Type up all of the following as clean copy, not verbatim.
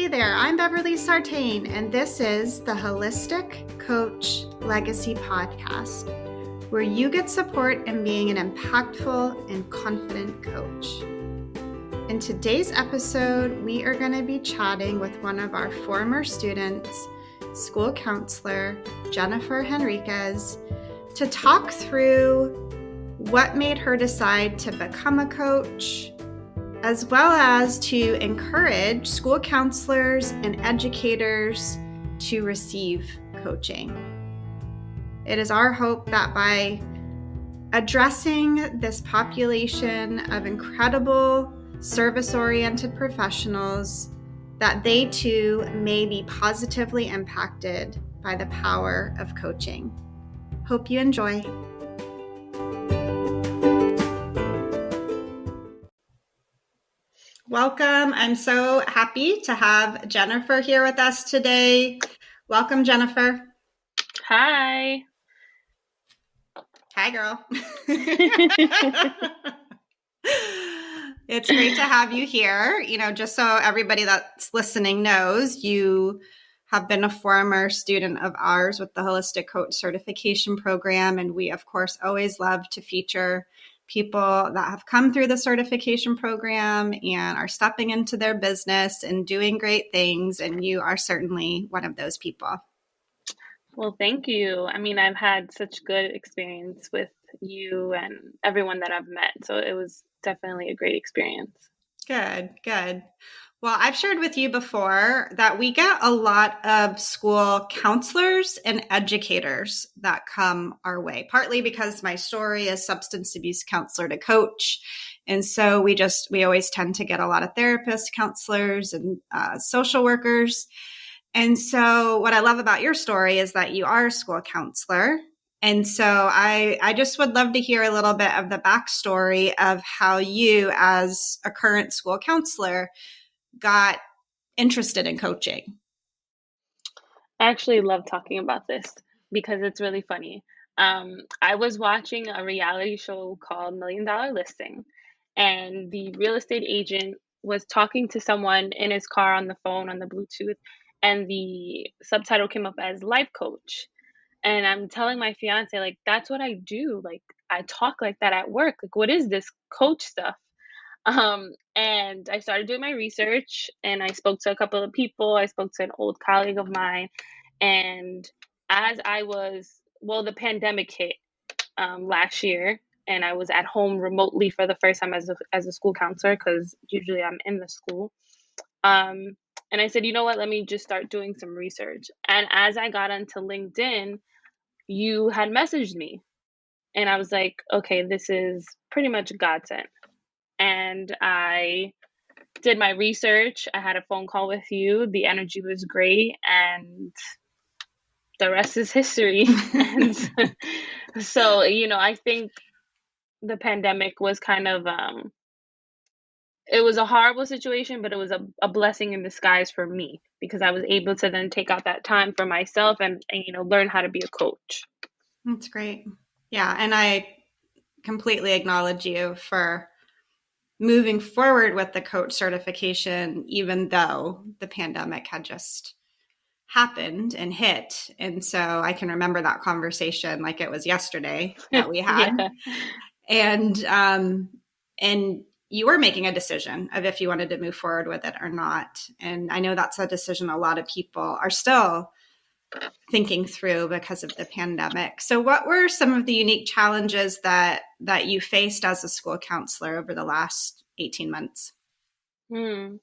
Hey there, I'm Beverly Sartain, and this is the Holistic Coach Legacy Podcast, where you get support in being an impactful and confident coach. In today's episode, we are going to be chatting with one of our former students, school counselor Jennifer Henriquez, to talk through what made her decide to become a coach, as well as to encourage school counselors and educators to receive coaching. It is our hope that by addressing this population of incredible service-oriented professionals, that they too may be positively impacted by the power of coaching. Hope you enjoy. Welcome. I'm so happy to have Jennifer here with us today. Welcome, Jennifer. Hi. Hi, girl. It's great to have you here. You know, just so everybody that's listening knows, you have been a former student of ours with the Holistic Coach Certification Program. And we, of course, always love to feature people that have come through the certification program and are stepping into their business and doing great things. And you are certainly one of those people. Well, thank you. I mean, I've had such good experience with you and everyone that I've met. So it was definitely a great experience. Good, good. Well, I've shared with you before that we get a lot of school counselors and educators that come our way, partly because my story is substance abuse counselor to coach. And so we always tend to get a lot of therapists, counselors, and social workers. And so what I love about your story is that you are a school counselor. And so I just would love to hear a little bit of the backstory of how you, as a current school counselor, got interested in coaching. I actually love talking about this because it's really funny. I was watching a reality show called $1 Million Listing, and the real estate agent was talking to someone in his car on the phone on the Bluetooth, and the subtitle came up as life coach. And I'm telling my fiance, like, that's what I do. Like, I talk like that at work. Like, what is this coach stuff? And I started doing my research, and I spoke to a couple of people. I spoke to an old colleague of mine. And as the pandemic hit last year, and I was at home remotely for the first time as a school counselor, because usually I'm in the school. And I said, you know what, let me just start doing some research. And as I got onto LinkedIn, you had messaged me. And I was like, okay, this is pretty much godsend. And I did my research. I had a phone call with you. The energy was great. And the rest is history. And so, I think the pandemic was kind of, it was a horrible situation, but it was a blessing in disguise for me, because I was able to then take out that time for myself and learn how to be a coach. That's great. Yeah. And I completely acknowledge you for moving forward with the coach certification, even though the pandemic had just happened and hit. And so I can remember that conversation like it was yesterday that we had. Yeah. And you were making a decision of if you wanted to move forward with it or not. And I know that's a decision a lot of people are still thinking through because of the pandemic. So what were some of the unique challenges that you faced as a school counselor over the last 18 months? Well,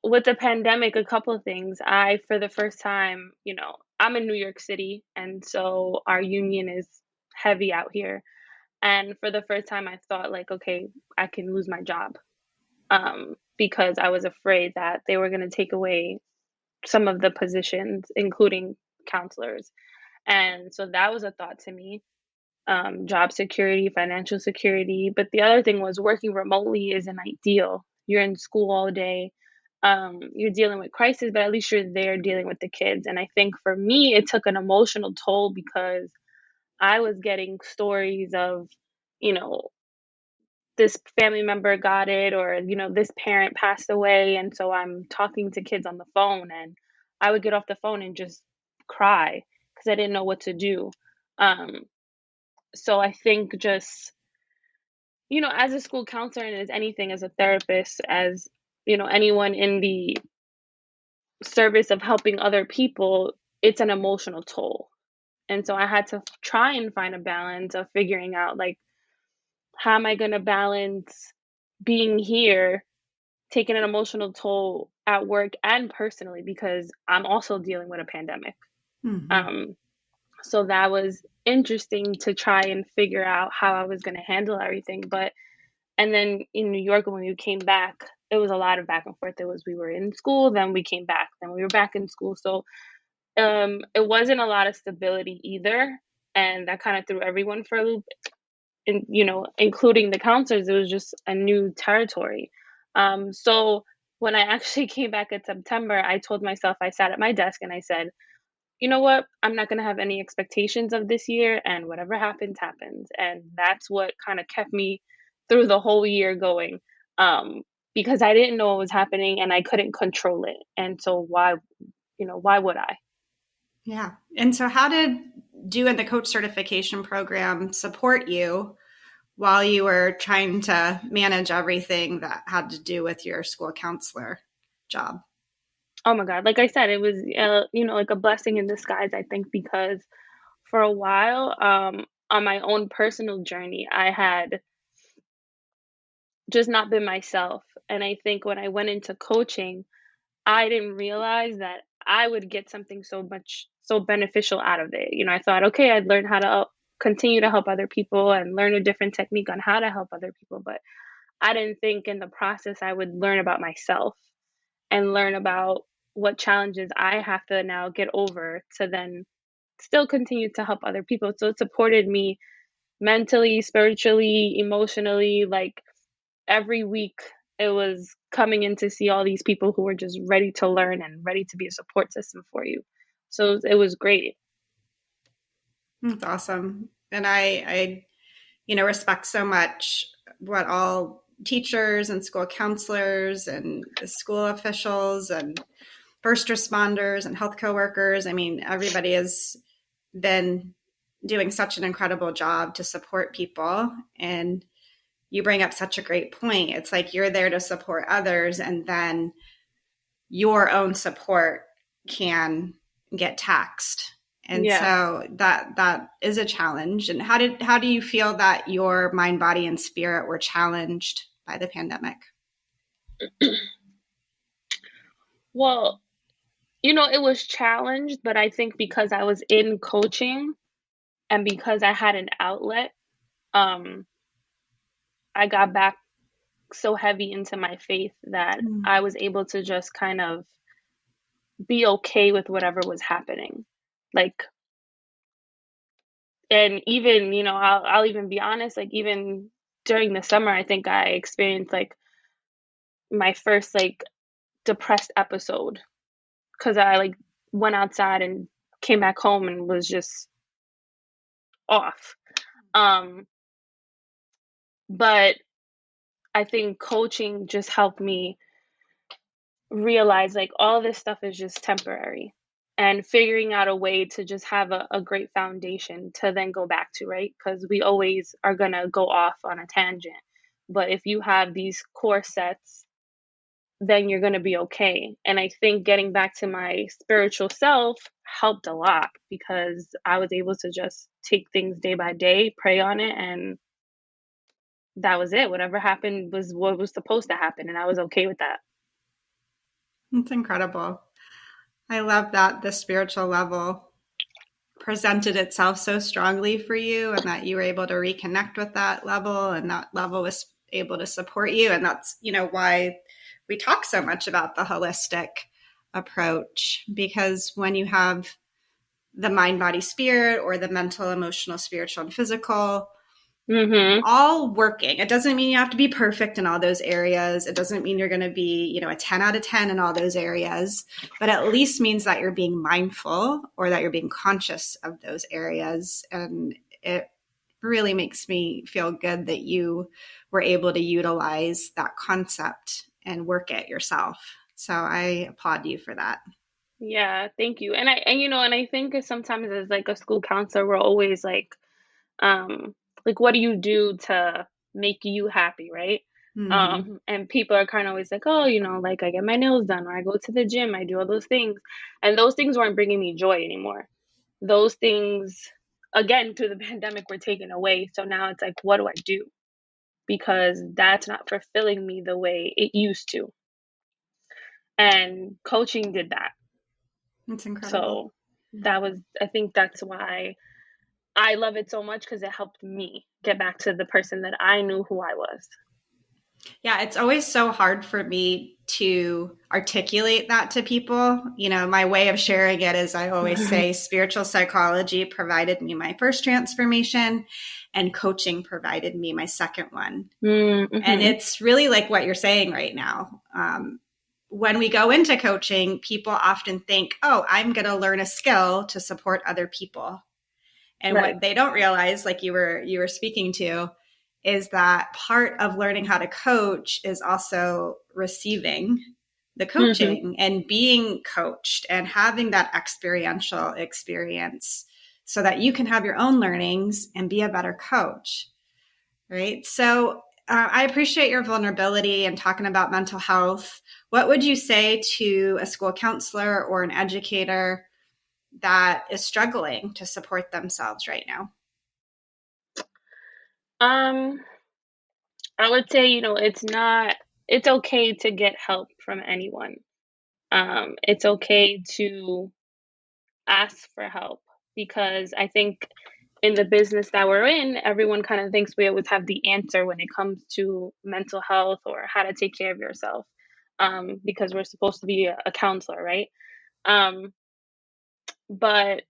with the pandemic, a couple of things. For the first time, I'm in New York City, and so our union is heavy out here. And for the first time, I thought, like, okay, I can lose my job, because I was afraid that they were going to take away some of the positions, including counselors. And so that was a thought to me. Job security, financial security. But the other thing was, working remotely isn't ideal. You're in school all day. You're dealing with crisis, but at least you're there dealing with the kids. And I think for me, it took an emotional toll, because I was getting stories of, this family member got it, or, this parent passed away. And so I'm talking to kids on the phone, and I would get off the phone and just cry because I didn't know what to do. Um, so I think just, as a school counselor and as anything, as a therapist, as, anyone in the service of helping other people, it's an emotional toll. And so I had to try and find a balance of figuring out, like, how am I going to balance being here, taking an emotional toll at work and personally, because I'm also dealing with a pandemic. Mm-hmm. So that was interesting to try and figure out how I was going to handle everything. And then in New York, when we came back, it was a lot of back and forth. It was, we were in school, then we came back, then we were back in school. So it wasn't a lot of stability either. And that kind of threw everyone for a loop, and, including the counselors. It was just a new territory. So when I actually came back in September, I told myself, I sat at my desk and I said, you know what? I'm not going to have any expectations of this year, and whatever happens, happens. And that's what kind of kept me through the whole year going, because I didn't know what was happening and I couldn't control it. And so why would I? Yeah. And so how did doing the coach certification program support you while you were trying to manage everything that had to do with your school counselor job? Oh my God. Like I said, it was, like a blessing in disguise, I think, because for a while, on my own personal journey, I had just not been myself. And I think when I went into coaching, I didn't realize that I would get something so beneficial out of it. I thought, okay, I'd learn how to continue to help other people and learn a different technique on how to help other people. But I didn't think in the process I would learn about myself and learn about what challenges I have to now get over to then still continue to help other people. So it supported me mentally, spiritually, emotionally. Like every week, it was coming in to see all these people who were just ready to learn and ready to be a support system for you. So it was great. That's awesome. And I respect so much what all teachers and school counselors and school officials and first responders and health coworkers. I mean, everybody has been doing such an incredible job to support people. And you bring up such a great point. It's like you're there to support others, and then your own support can get taxed. And Yeah. so that is a challenge. And how do you feel that your mind, body, and spirit were challenged by the pandemic? Well, it was challenged, but I think because I was in coaching and because I had an outlet, um, I got back so heavy into my faith that I was able to just kind of be okay with whatever was happening. Like, and even, I'll even be honest, like even during the summer, I think I experienced like my first like depressed episode because I like went outside and came back home and was just off. Um, but I think coaching just helped me realize like all this stuff is just temporary, and figuring out a way to just have a great foundation to then go back to, right? Because we always are going to go off on a tangent. But if you have these core sets, then you're going to be okay. And I think getting back to my spiritual self helped a lot because I was able to just take things day by day, pray on it, and that was it. Whatever happened was what was supposed to happen, and I was okay with that. It's incredible. I love that the spiritual level presented itself so strongly for you, and that you were able to reconnect with that level, and that level was able to support you. And that's, why we talk so much about the holistic approach, because when you have the mind, body, spirit, or the mental, emotional, spiritual, and physical all working. It doesn't mean you have to be perfect in all those areas. It doesn't mean you're going to be, a 10 out of 10 in all those areas, but at least means that you're being mindful or that you're being conscious of those areas. And it really makes me feel good that you were able to utilize that concept and work it yourself. So I applaud you for that. Yeah, thank you. And I think sometimes as like a school counselor, we're always um, like what do you do to make you happy, right? Mm-hmm. And people are kind of always like, oh, like I get my nails done or I go to the gym, I do all those things. And those things weren't bringing me joy anymore. Those things, again, through the pandemic, were taken away. So now it's like, what do I do? Because that's not fulfilling me the way it used to. And coaching did that. It's incredible. So I think that's why I love it so much because it helped me get back to the person that I knew who I was. Yeah, it's always so hard for me to articulate that to people. My way of sharing it is I always say spiritual psychology provided me my first transformation and coaching provided me my second one. And Mm-hmm. it's really like what you're saying right now. When we go into coaching, people often think, oh, I'm going to learn a skill to support other people. And Right. what they don't realize, like you were speaking to, is that part of learning how to coach is also receiving the Mm-hmm. coaching and being coached and having that experiential experience so that you can have your own learnings and be a better coach. Right. So I appreciate your vulnerability and talking about mental health. What would you say to a school counselor or an educator that is struggling to support themselves right now? Um, I would say, it's okay to get help from anyone. It's okay to ask for help because I think in the business that we're in, everyone kind of thinks we always have the answer when it comes to mental health or how to take care of yourself, because we're supposed to be a counselor, right? Um, but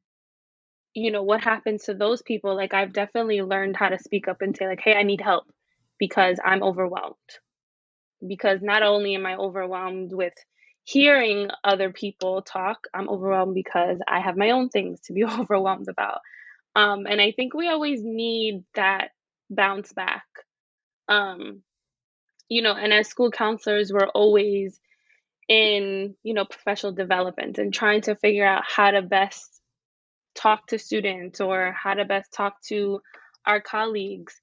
what happens to those people? Like, I've definitely learned how to speak up and say, like, hey, I need help because I'm overwhelmed. Because not only am I overwhelmed with hearing other people talk, I'm overwhelmed because I have my own things to be overwhelmed about. And I think we always need that bounce back. Um, and as school counselors, we're always in, professional development and trying to figure out how to best talk to students or how to best talk to our colleagues.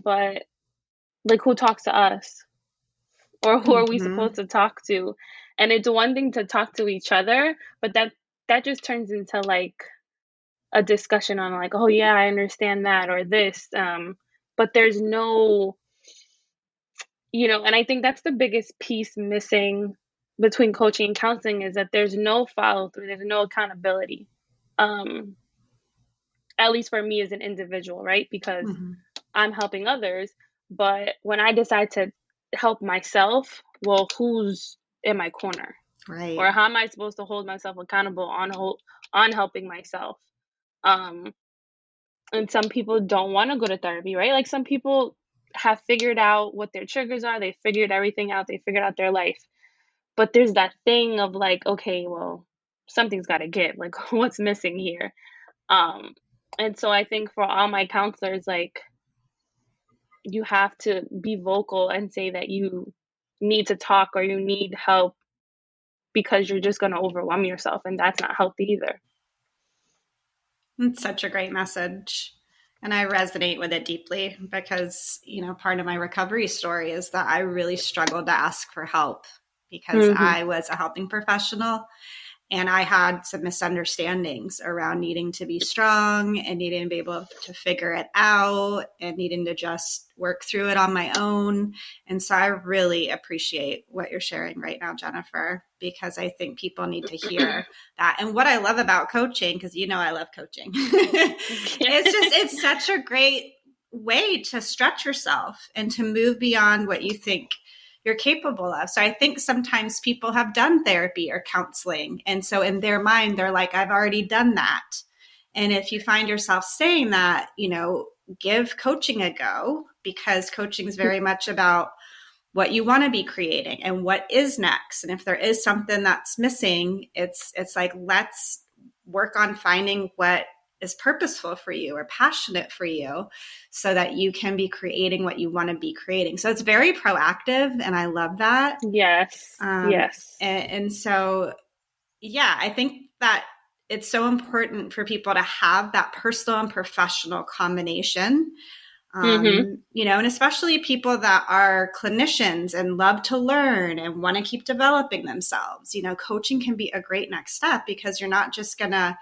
But like, who talks to us? Or who are we Mm-hmm. supposed to talk to? And it's one thing to talk to each other, but that just turns into like a discussion on like, oh yeah, I understand that or this. But there's no, and I think that's the biggest piece missing between coaching and counseling is that there's no follow through, there's no accountability. Um, at least for me as an individual, right? Because Mm-hmm. I'm helping others, but when I decide to help myself, well, who's in my corner? Or Right. how am I supposed to hold myself accountable on helping myself? Um, and some people don't want to go to therapy, right? Like some people have figured out what their triggers are, they figured everything out, they figured out their life. But there's that thing of like, okay, well, something's got to give. Like, what's missing here? Um, and so I think for all my counselors, like, you have to be vocal and say that you need to talk or you need help because you're just going to overwhelm yourself, and that's not healthy either. It's such a great message. And I resonate with it deeply because, part of my recovery story is that I really struggled to ask for help because Mm-hmm. I was a helping professional. And I had some misunderstandings around needing to be strong and needing to be able to figure it out and needing to just work through it on my own. And so I really appreciate what you're sharing right now, Jennifer, because I think people need to hear that. And what I love about coaching, because I love coaching, it's such a great way to stretch yourself and to move beyond what you think you're capable of. So I think sometimes people have done therapy or counseling. And so in their mind, they're like, I've already done that. And if you find yourself saying that, give coaching a go because coaching is very much about what you want to be creating and what is next. And if there is something that's missing, it's like, let's work on finding what is purposeful for you or passionate for you so that you can be creating what you want to be creating. So it's very proactive, and I love that. Yes. Yes. And so, yeah, I think that it's so important for people to have that personal and professional combination. And especially people that are clinicians and love to learn and want to keep developing themselves. Coaching can be a great next step because you're not just going to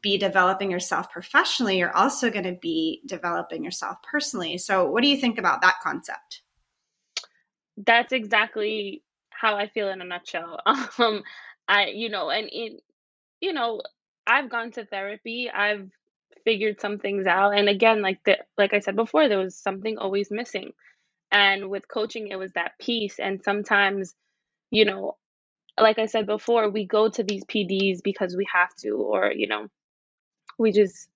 be developing yourself professionally, you're also going to be developing yourself personally. So what do you think about that concept? That's exactly how I feel in a nutshell. I've gone to therapy. I've figured some things out. And again, like I said before, there was something always missing. And with coaching, it was that piece. And sometimes, you know, like I said before, we go to these PDs because we have to, or, we just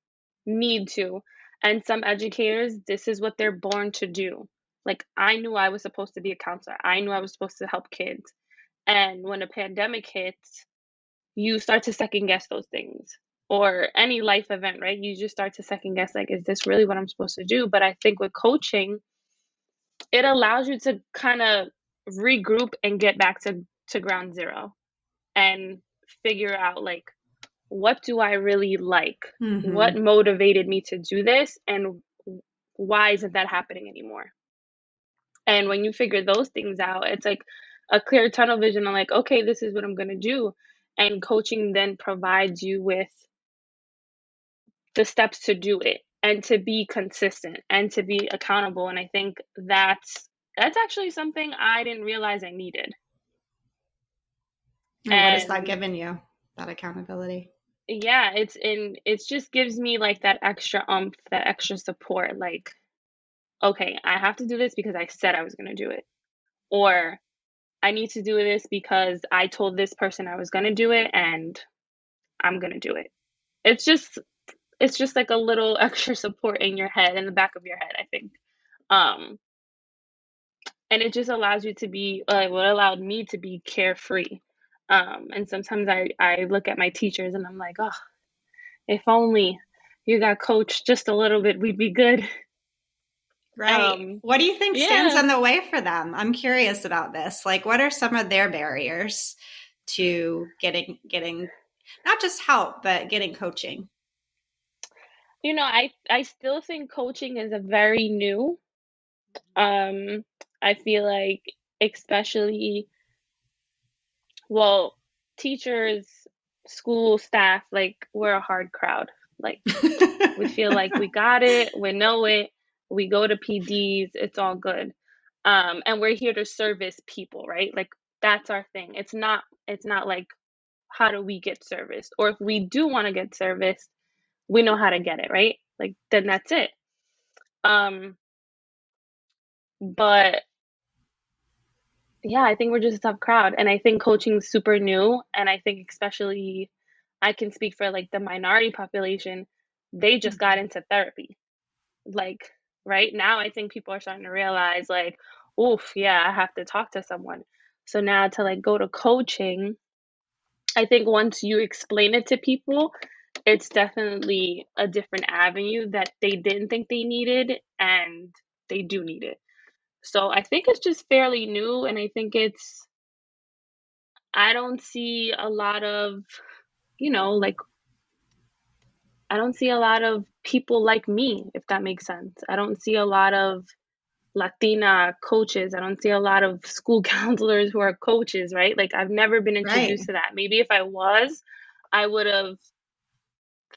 need to. And some educators, this is what they're born to do. Like, I knew I was supposed to be a counselor. I knew I was supposed to help kids. And when a pandemic hits, you start to second guess those things, or any life event, right? You just start to second guess, like, is this really what I'm supposed to do? But I think with coaching, it allows you to kind of regroup and get back to ground zero and figure out, like, what do I really like? What motivated me to do this? And why isn't that happening anymore? And when you figure those things out, it's like a clear tunnel vision on, like, okay, this is what I'm going to do. And coaching then provides you with the steps to do it and to be consistent and to be accountable. And I think that's actually something I didn't realize I needed. And what has that given you, that accountability? Yeah, it just gives me like that extra that extra support. Like, okay, I have to do this because I said I was going to do it. Or I need to do this because I told this person I was going to do it, and I'm going to do it. It's just like a little extra support in your head, in the back of your head, I think. Um, and it just allows you to be, what allowed me to be carefree. And sometimes I look at my teachers and I'm like, oh, if only you got coached just a little bit, we'd be good. Right. What do you think stands Yeah. in the way for them? I'm curious about this. Like, what are some of their barriers to getting not just help, but getting coaching? I still think coaching is a very new. I feel like, especially, well, teachers, school staff, like, we're a hard crowd. Like, we feel like we got it, we know it, we go to PDs, it's all good. And we're here to service people, right? Like, that's our thing. It's not like, how do we get service? Or if we do want to get service, we know how to get it, right? Like, then that's it. Um, but yeah, I think we're just a tough crowd. And I think coaching's super new. And I think, especially, I can speak for like the minority population, they just got into therapy. Like, right now, I think people are starting to realize, like, oof, yeah, I have to talk to someone. So now, to like go to coaching, I think once you explain it to people, it's definitely a different avenue that they didn't think they needed, and they do need it. So I think it's just fairly new, and I don't see a lot of, like, I don't see a lot of people like me, if that makes sense. I don't see a lot of Latina coaches. I don't see a lot of school counselors who are coaches, right? Like, I've never been Right. introduced to that. Maybe if I was, I would have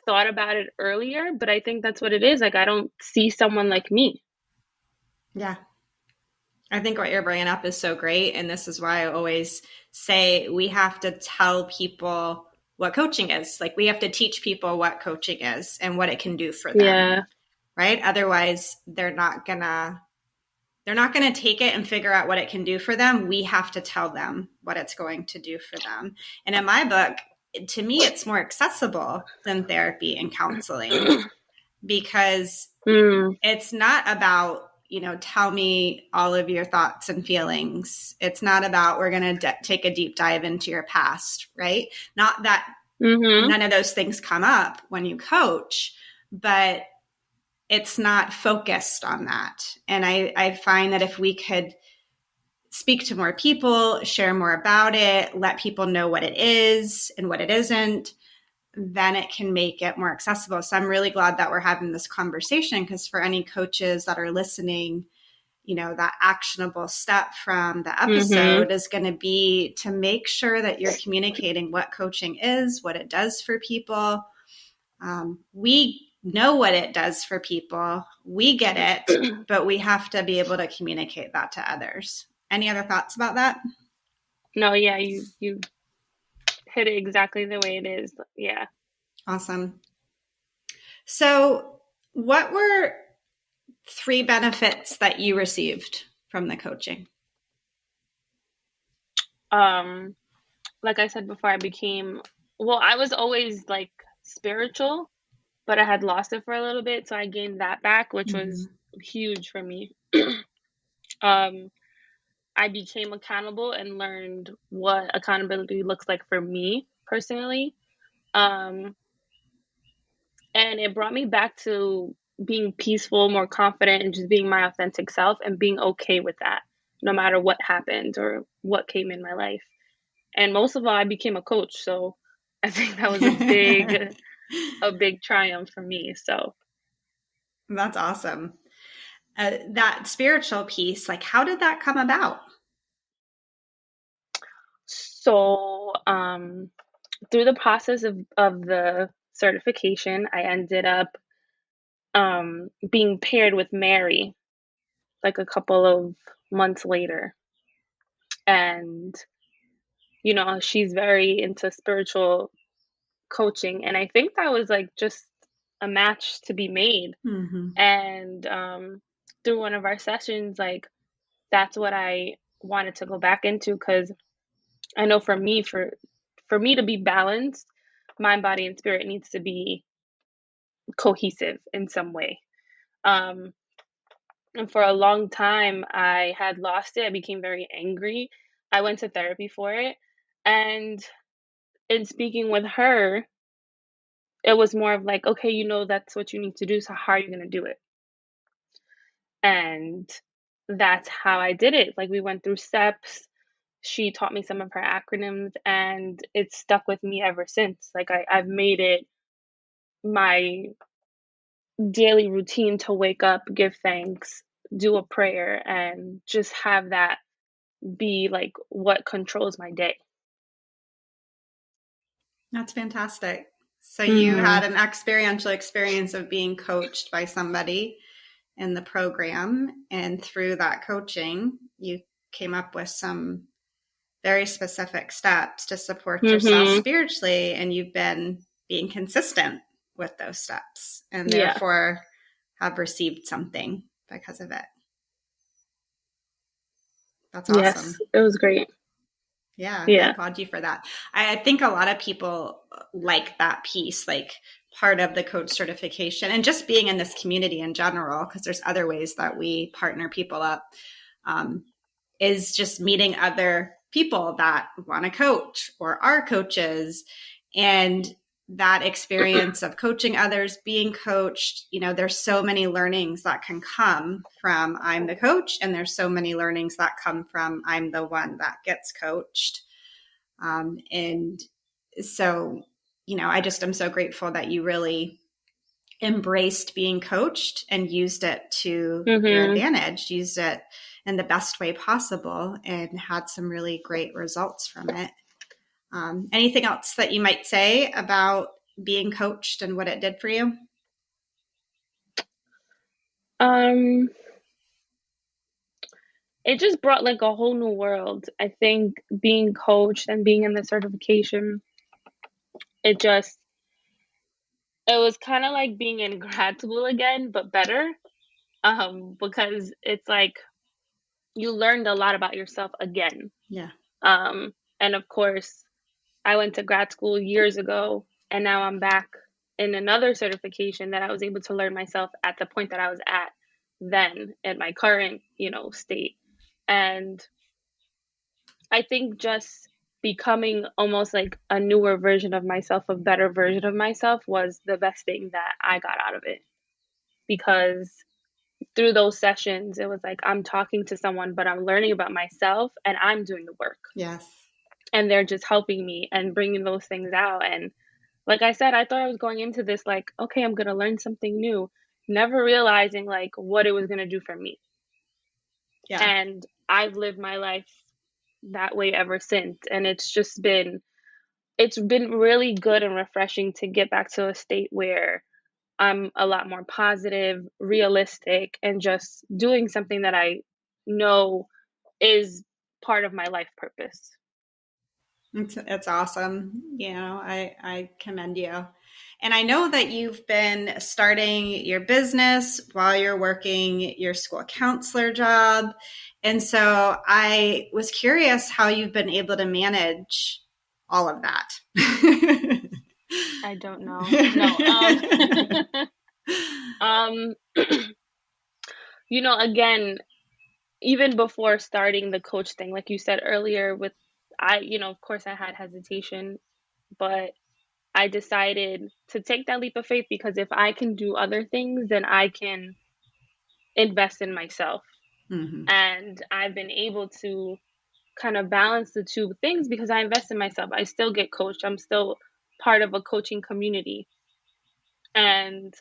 thought about it earlier, but I think that's what it is. Like, I don't see someone like me. Yeah. I think what you're bringing up is so great. And this is why I always say we have to tell people what coaching is. Like, we have to teach people what coaching is and what it can do for them. Yeah. Right. Otherwise, they're not gonna take it and figure out what it can do for them. We have to tell them what it's going to do for them. And in my book, to me, it's more accessible than therapy and counseling because it's not about, tell me all of your thoughts and feelings. It's not about, we're going to take a deep dive into your past, right? Not that Mm-hmm. None of those things come up when you coach, but it's not focused on that. And I find that if we could speak to more people, share more about it, let people know what it is and what it isn't, then it can make it more accessible. So I'm really glad that we're having this conversation, because for any coaches that are listening, that actionable step from the Mm-hmm. episode is going to be to make sure that you're communicating what coaching is, what it does for people. We know what it does for people. We get it, but we have to be able to communicate that to others. Any other thoughts about that? No, yeah, you hit it exactly the way it is. Yeah. Awesome. So, what were 3 benefits that you received from the coaching? Um, like I said before, I was always like spiritual, but I had lost it for a little bit, so I gained that back, which Mm-hmm. was huge for me. Um, I became accountable and learned what accountability looks like for me personally. Um, and it brought me back to being peaceful, more confident, and just being my authentic self and being okay with that, no matter what happened or what came in my life. And most of all, I became a coach, so I think that was a big triumph for me. So, That's awesome. That spiritual piece, like, how did that come about? so through the process of the certification, I ended up being paired with Mary like a couple of months later. And, she's very into spiritual coaching. And I think that was like just a match to be made. Mm-hmm. And through one of our sessions, like that's what I wanted to go back into because I know for me to be balanced, mind, body, and spirit needs to be cohesive in some way. Um, and for a long time, I had lost it. I became very angry. I went to therapy for it. And in speaking with her, it was more of like, okay, that's what you need to do. So how are you going to do it? And that's how I did it. Like we went through steps. She taught me some of her acronyms, and it's stuck with me ever since. Like I've made it my daily routine to wake up, give thanks, do a prayer, and just have that be like what controls my day. That's fantastic. So you Mm-hmm. had an experiential experience of being coached by somebody in the program, and through that coaching, you came up with some very specific steps to support yourself Mm-hmm. spiritually, and you've been being consistent with those steps, and Yeah. therefore have received something because of it. That's Yes. awesome. It was great. Yeah, I Yeah. applaud you for that. I think a lot of people like that piece, like part of the coach certification and just being in this community in general, because there's other ways that we partner people up, um, is just meeting other people that want to coach or are coaches. And that experience of coaching others, being coached, there's so many learnings that can come from I'm the coach, and there's so many learnings that come from I'm the one that gets coached. And so, I just am so grateful that you really embraced being coached and used it to your Mm-hmm. advantage, used it in the best way possible, and had some really great results from it. Anything else that you might say about being coached and what it did for you? Um, it just brought like a whole new world. I think being coached and being in the certification, it just it was kind of like being in grad school again, but better. Because it's like you learned a lot about yourself again. Yeah. And of course, I went to grad school years ago, and now I'm back in another certification that I was able to learn myself at the point that I was at then in my current, state. And I think just becoming almost like a newer version of myself, a better version of myself was the best thing that I got out of it. Because through those sessions, it was like I'm talking to someone, but I'm learning about myself and I'm doing the work. Yes. And they're just helping me and bringing those things out. And like I said, I thought I was going into this like, okay, I'm going to learn something new, never realizing like what it was going to do for me. Yeah. And I've lived my life that way ever since. And it's been really good and refreshing to get back to a state where I'm a lot more positive, realistic, and just doing something that I know is part of my life purpose. It's awesome. I commend you. And I know that you've been starting your business while you're working your school counselor job. And so I was curious how you've been able to manage all of that. I don't know. No. Um, again, even before starting the coach thing, like you said earlier, of course I had hesitation, but I decided to take that leap of faith because if I can do other things, then I can invest in myself. Mm-hmm. And I've been able to kind of balance the two things because I invest in myself. I still get coached. I'm still part of a coaching community. And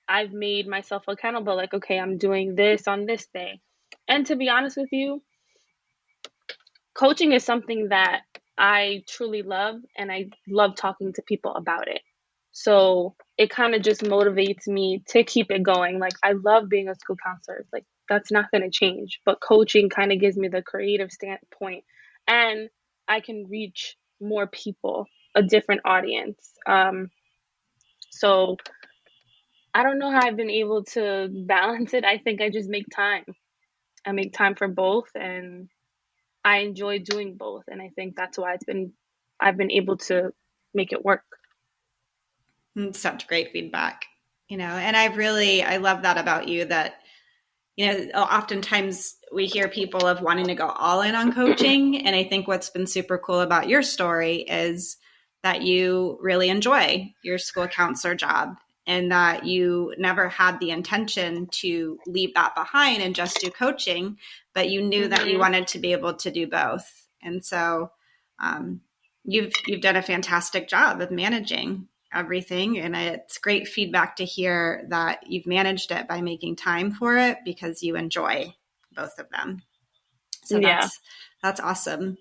I've made myself accountable like, okay, I'm doing this on this day. And to be honest with you, coaching is something that I truly love, and I love talking to people about it. So it kind of just motivates me to keep it going. Like, I love being a school counselor. Like, that's not going to change. But coaching kind of gives me the creative standpoint, and I can reach more people, a different audience. So I don't know how I've been able to balance it. I think I just make time. I make time for both, and I enjoy doing both, and I think that's why I've been able to make it work. Such great feedback, and I love that about you that, oftentimes we hear people of wanting to go all in on coaching. And I think what's been super cool about your story is that you really enjoy your school counselor job and that you never had the intention to leave that behind and just do coaching, but you knew that you wanted to be able to do both. And so you've done a fantastic job of managing everything, and it's great feedback to hear that you've managed it by making time for it because you enjoy both of them. So Yeah. that's awesome.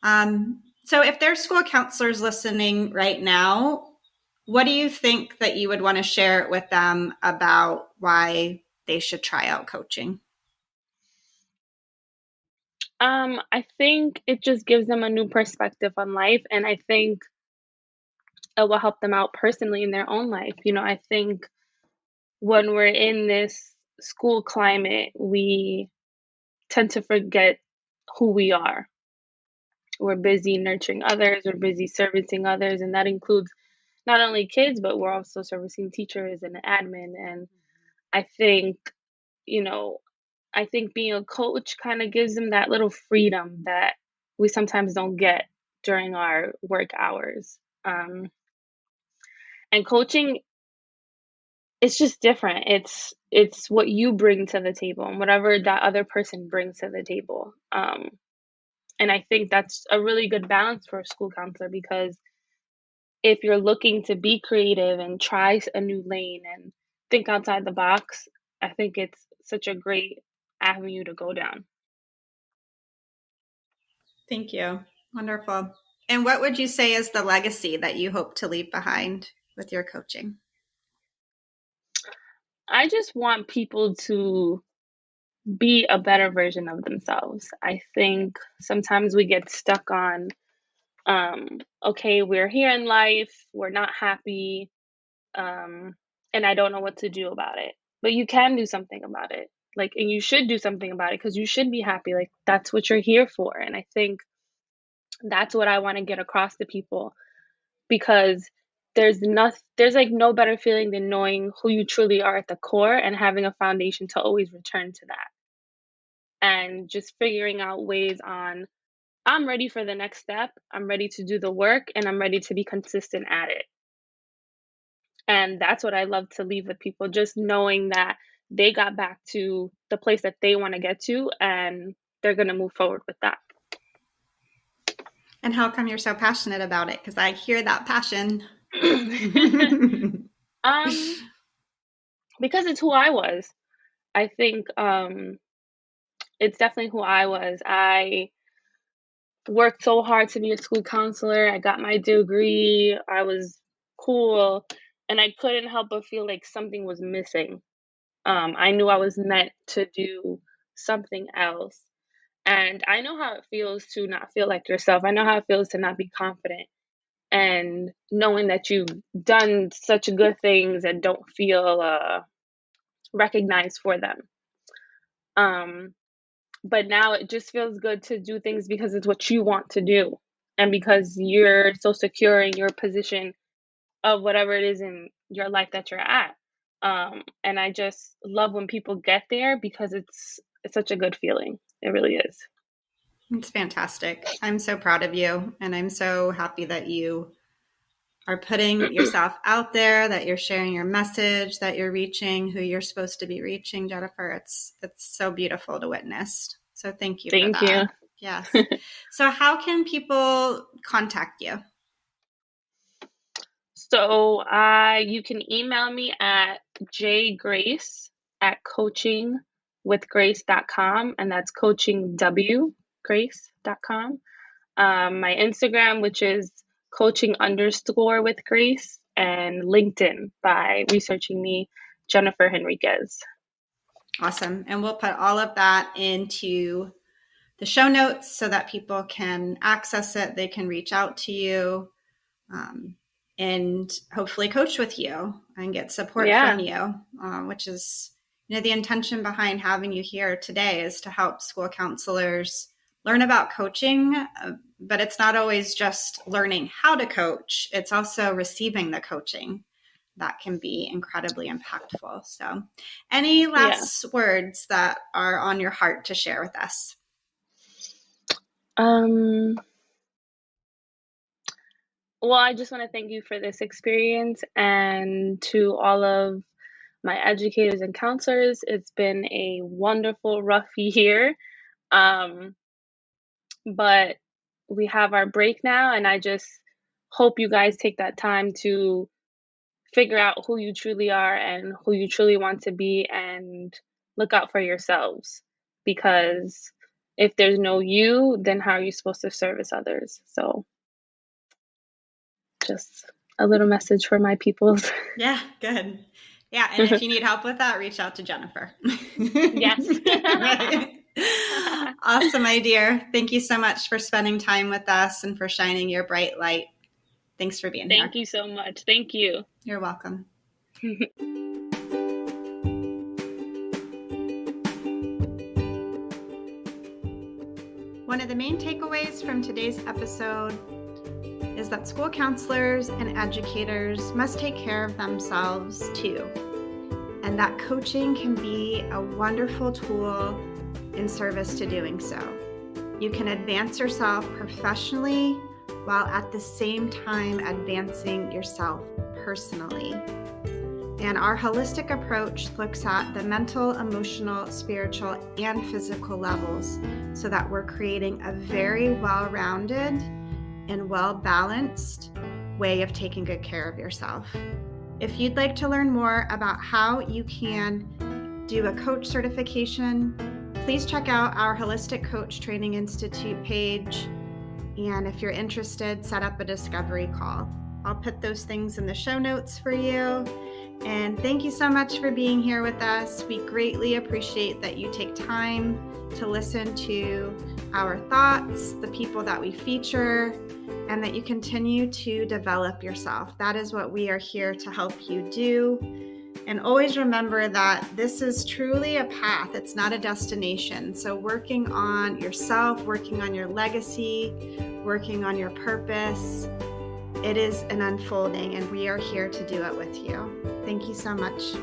So if there's school counselors listening right now, what do you think that you would want to share with them about why they should try out coaching? I think it just gives them a new perspective on life, and I think it will help them out personally in their own life. I think when we're in this school climate, we tend to forget who we are. We're busy nurturing others, we're busy servicing others, and that includes not only kids, but we're also servicing teachers and admin. And I think, you know, I think being a coach kind of gives them that little freedom that we sometimes don't get during our work hours. And coaching, it's just different. It's what you bring to the table and whatever that other person brings to the table. And I think that's a really good balance for a school counselor because if you're looking to be creative and try a new lane and think outside the box, I think it's such a great avenue to go down. Thank you. Wonderful. And what would you say is the legacy that you hope to leave behind with your coaching? I just want people to be a better version of themselves. I think sometimes we get stuck on, okay, we're here in life, we're not happy, and I don't know what to do about it. But you can do something about it. Like, and you should do something about it because you should be happy. Like, that's what you're here for. And I think that's what I want to get across to people because there's like no better feeling than knowing who you truly are at the core and having a foundation to always return to that. And just figuring out ways on I'm ready for the next step. I'm ready to do the work and I'm ready to be consistent at it. And that's what I love to leave with people, just knowing that they got back to the place that they want to get to and they're going to move forward with that. And how come you're so passionate about it? Because I hear that passion. Because it's who I was. I think it's definitely who I was. I worked so hard to be a school counselor. I got my degree. I was cool, and I couldn't help but feel like something was missing. I knew I was meant to do something else. And I know how it feels to not feel like yourself. I know how it feels to not be confident and knowing that you've done such good things and don't feel recognized for them. But now it just feels good to do things because it's what you want to do and because you're so secure in your position of whatever it is in your life that you're at. And I just love when people get there because it's such a good feeling. It really is. It's fantastic. I'm so proud of you, and I'm so happy that you are putting yourself out there, that you're sharing your message, that you're reaching who you're supposed to be reaching, Jennifer. It's so beautiful to witness. So thank you for that. Thank you. Yes. So how can people contact you? So you can email me at jgrace@coachingwithgrace.com, and that's coachingwgrace.com. My Instagram, which is coaching_with Grace, and LinkedIn by researching me, Jennifer Henriquez. Awesome. And we'll put all of that into the show notes so that people can access it. They can reach out to you and hopefully coach with you and get support from you, which is, the intention behind having you here today is to help school counselors learn about coaching, but it's not always just learning how to coach. It's also receiving the coaching that can be incredibly impactful. So any last words that are on your heart to share with us? Well, I just want to thank you for this experience, and to all of my educators and counselors. It's been a wonderful, rough year. But we have our break now, and I just hope you guys take that time to figure out who you truly are and who you truly want to be, and look out for yourselves, because if there's no you, then how are you supposed to service others? So just a little message for my peoples. Yeah, good. Yeah, and if you need help with that, reach out to Jennifer. Yes. Right. Awesome, my dear. Thank you so much for spending time with us and for shining your bright light. Thanks for being here. Thank you so much. Thank you. You're welcome. One of the main takeaways from today's episode is that school counselors and educators must take care of themselves too, and that coaching can be a wonderful tool in service to doing so. You can advance yourself professionally while at the same time advancing yourself personally. And our holistic approach looks at the mental, emotional, spiritual, and physical levels so that we're creating a very well-rounded and well-balanced way of taking good care of yourself. If you'd like to learn more about how you can do a coach certification, please check out our Holistic Coach Training Institute page. And if you're interested, set up a discovery call. I'll put those things in the show notes for you. And thank you so much for being here with us. We greatly appreciate that you take time to listen to our thoughts, the people that we feature, and that you continue to develop yourself. That is what we are here to help you do. And always remember that this is truly a path. It's not a destination. So working on yourself, working on your legacy, working on your purpose, it is an unfolding, and we are here to do it with you. Thank you so much.